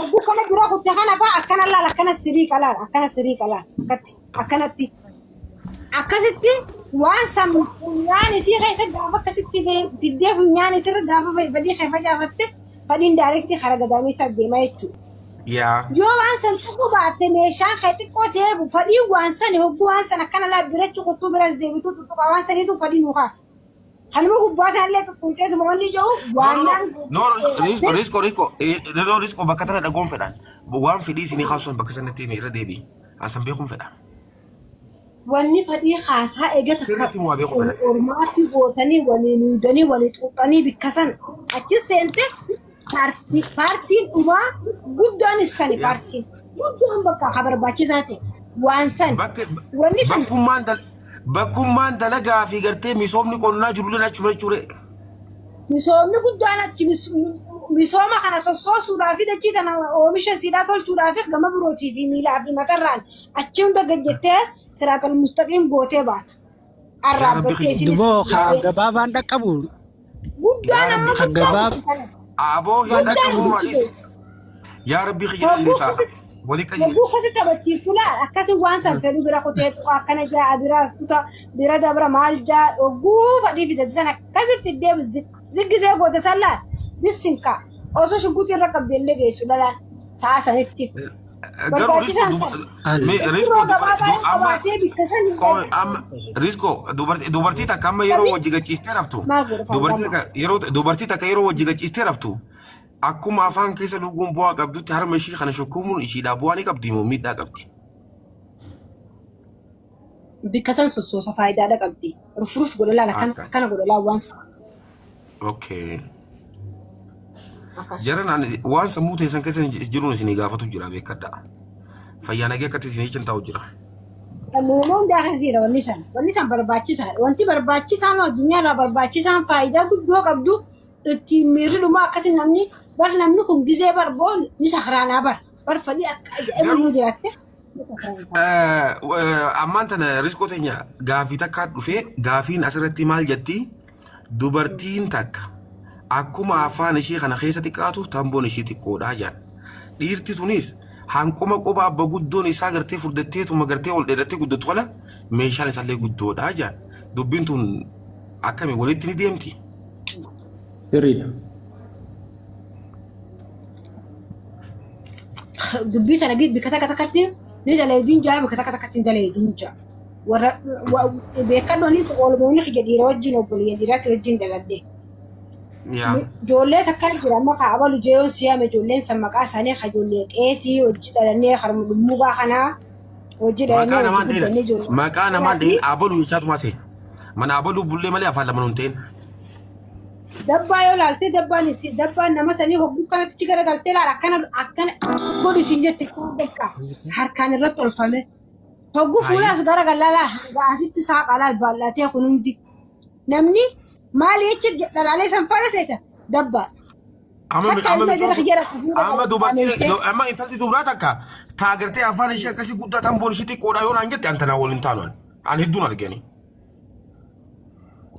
Bukanaa dura kutte kana fa'aa akkana laala akkana sirii qalaa akkanatti akkasitti waan sammuu funyaan isii keessa gaafa akkasitti fiddee funyaan isirra gaafa fadhii keessa facaafatte fadhiin daarektii kara gadaamessa deemaa jechuudha. Yoo waan san tuquu baatte meeshaan kee xiqqoo ta'ee fadhii waan sani hogguu waan san akkana laabbirachuu qottuu biras deebituu tuttuqaa waan saniitu fadhii nu kaasa. Hanuma gubbaataan illee tuttuqeetu wanni jiru waanaan. Risko bakka tana dhagoon fedhan waan fedhii isinii kaasuun bakka sanatti irra deebi'i. Asan beekuun fedha. Wanni fadhii haasaa eegata ormaatii gootanii walii nuudanii walii xuuxanii bikkasan achi seente paartiin dhumaa guddaan isani paartiin guddaan bakka haa barbaachisaa ta'e waan san wanni san bakkummaan dalagaa fi gartee misoomni qonnaa jiru achuma jechuudha. Misoomni guddaan achi misooma kana sossoosuudhaa fi dachii kana oomisha siidaa tolchuudhaa fi gama birootii fi miilaa fi matarraan achi hunda gajjettee siraatal mustaqiim gootee baata. Arraabbattee isinis. Duboo gabaabaan dhaqqabu. Guddaan amma guddaa. Aboo hin dhaqqabu maalis. Yaa Rabbi xiyyeessaa. Wali qayyee. Buufata taphachiiftu laa akkasii waan san fedhu bira kutee akkana jaa biraas kuta bira dabra maal jaa oguu fadhii fidate san akkasitti fiddee ziggisee goote san laa bisinka osoo shugguutii irra qabdeellee geessu dhalaan sa'a sanitti. Risko dubartii takka amma yeroo wajji gachiistee raftu dubartii takka yeroo wajji gachiistee raftu akkuma afaan keessa luguun bu'aa qabdutti harma ishii kana shukkuumuun ishiidhaa bu'aa ni qabdi moo miidhaa qabdi? Bikka san sossoosa faayidaadha qabdi. Rufuruf godolaa kana godolaa waan. Okay. Jaran waan sammuu teessan keessa jiruun isinii gaafatu jira beekadha. Fayyaa nagee akkatti isinii cin taa'u jira. Namoonni daakasiidha wanni san barbaachisaadha. Wanti barbaachisaan addunyaarraa barbaachisaan faayidaa guddoo qabdu ittiin miirri dhumaa akkasii namni kun gizee barboon ni sakaraanaa bar fadhii akka ajaa'ibuu jiraatte. Ammaan tana riskoo teenya gaafii takka dhufee gaafiin asirratti maal jetti dubartiin takka akkuma afaan ishee kana keessa xiqqaatu tamboon ishee xiqqoodhaa jedhan. Dhiirti tunis hanquma qophaa abba guddoon isaa gartee furdatteetuma gartee ol dheerattee guddattu kana meeshaan isaallee guddoodhaa jedhan. Dubbiin tun akkami walitti ni deemti? Sirriidha. Dubbii tana bikka takka takkatti ni daleediin jaa bikka takka takkatti ni daleediin jaa. Warra beekaddoonni oolmoonni dhiira wajjin obboleeyyan dhiiraatti wajjin daladde. Ijoollee takka jira amma kaabalu jeeyoon siyaame ijoolleen san maqaa isaanii ka ijoollee qeetii hojii dhalannee harma dhummuugaa kanaa hojii dhalannee maqaa namaan ta'in abaluu jechaatu maasee mana abaluu bullee malee afaan lama nuun ta'in. Dabbaa yoo laaltee dabbaan nama sanii hogguu kanatti garagaltee laala akkana godhi siin jette harkaan irratti olfame. Hogguu fuulaas garagalaa asitti saaqalaa bal'atee kun hundi namni maali jecha dhalaalee san faana seeta dabbaa. Amma intalti dubraa takka taagartee afaan ishee akkasii guddaa tamboon ishee xiqqoodhaa yoo naan jette antanaa waliin taanu ani hedduun argani.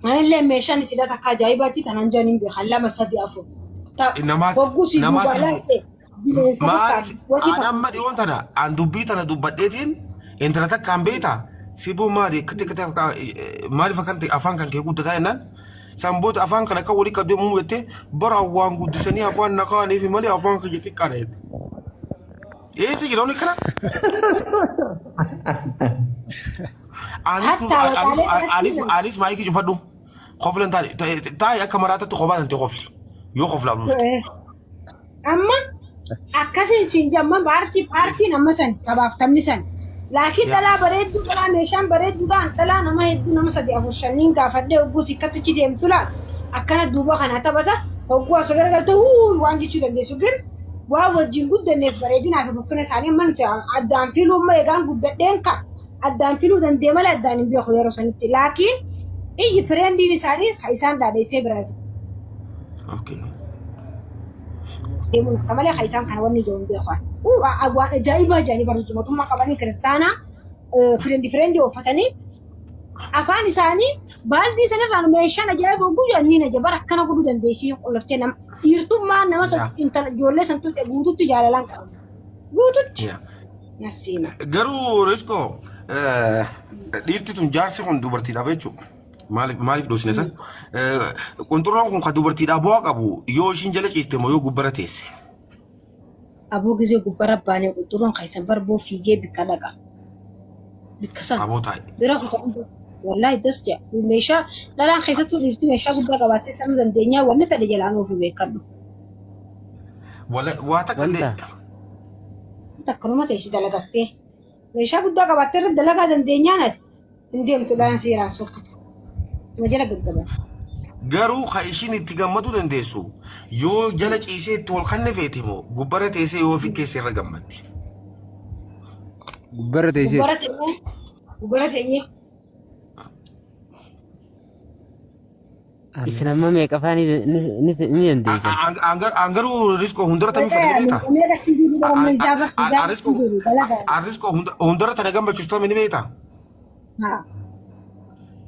Anillee meeshaan isiidhaa takka ajaa'ibaatti tanan jaaniin beekan lama sadii afur. Hogguu si dubbalatte. Maaliif amma dhiyoon tana an dubbii tana dubbadheetiin intala takkaan beektaa sibuu maaliif akkante afaan kan kee guddataa jennaan samboota afaan kana akka walii qabdee muu jettee bara waan guddisanii afaan naqaaniif malee afaan kiyya xiqqaadha jette. Eessa jira onni kana? Anis maayikii cufadhu. Qoflan taa'e akka maraatatti kophaa tante qofli. Yoo qoflaa bulufte. Amma akkasiin siin jamma paartiin amma san qabaaftamni san. Laakiin dhalaa bareedduu dhalaa meeshaan bareedduudhaan dhalaa nama hedduu nama sadii afur shaniin gaafadhee hogguu sikkattichi deemtu laal akkana duuba kana taphata hogguu asa garagalta waan jechuu dandeessu gin waan wajjin guddanneef bareedinaa fi fokkina isaanii amma nuti addaan filuu amma eegaan guddadheen ka addaan filuu dandee malee addaan hin beeku yeroo sanitti laakiin iyyi fireendiin isaanii isaan dhaadheessee biraati. Deemuun akka malee isaan kana wanni ijoon beekan. Waan ajaa'iba mootummaa qabanii kiristaanaa fireendi uffatanii afaan isaanii baaldii sanarraan meeshaan ajaa'iba guyyaa inni na jabara akkana godhuu dandeessii qollaftee nama dhiirtummaa nama intala ijoollee santu guututti jaalalaan qabu guututti nasiima garuu riskoo dhiirti tun jaarsi kun dubartiidhaaf jechuudha. Maaliif dhoosine san qunxurroon kun kan dubartiidhaa bu'aa qabu yoo ishiin jala ciiste moo yoo gubbara teesse. Aboo gisee gubbara baanee qunxurroon keessan barboo fiigee bikka dhaqa. Bikka sana. Aboo taa'e. Bira kutaa wallahi das jaa meeshaa dhalaan keessattuu dhiirti meeshaa guddaa qabaattee sanuu dandeenyaa wanni fedhe jalaan ofii beekadhu. Waa takka illee. Takkanuma teessi dalagattee meeshaa guddaa qabaattee irra dalagaa dandeenyaa nati hin deemtu dhalaan seeraan sokkitu. Wajjira gaggabaa. Garuu kan ishiin itti gammaduu dandeessu yoo jala ciisee itti ol kanne feeti moo gubbara teessee yoo ofii keessa irra gammaddi. Gubbara teessee. Gubbara teenyee. Isin amma meeqa faanii ni dandeessa? Angaruu riskoo hundara tamii fedhe beektaa? Riskoo hundara tana gammachiisu tamii ni beektaa?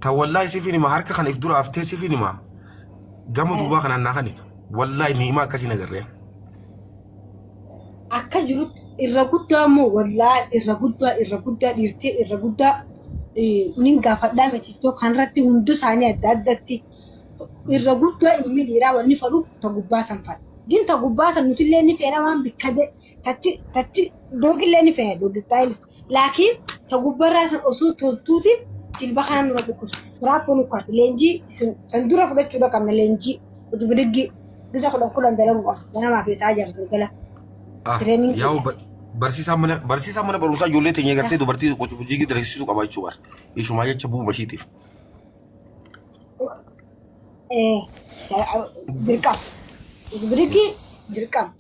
والله سيفيني ما هركا خان إفدور أفتي سيفيني ما قاموا دوبا خان أنا خانيت والله إني ما كاسينا قرية أكجرت الرجودة مو والله الرجودة يرتي الرجودة نينكا فدامة تيتو خان رتي هندوس هاني أدادتي الرجودة إمي ليرا وني فرو تجوبا سنفر جين تجوبا سنوتي لين في أنا ما بكده تاتي دوغي لين في دوغي ستايلز لكن تجوبا راس أصول توتي Jilbahan nurut aku, berapa nukat lenji, sendura sudah coba kami lenji, udah berdegi, bisa kulang dalam waktu, mana maafin saja, berkala. Training. Ya, bersih sama berusaha jualan tinggi kerja itu berarti coach puji kita dari situ kabar cuar, isu maya cebu positif. Direkam, berdegi, direkam.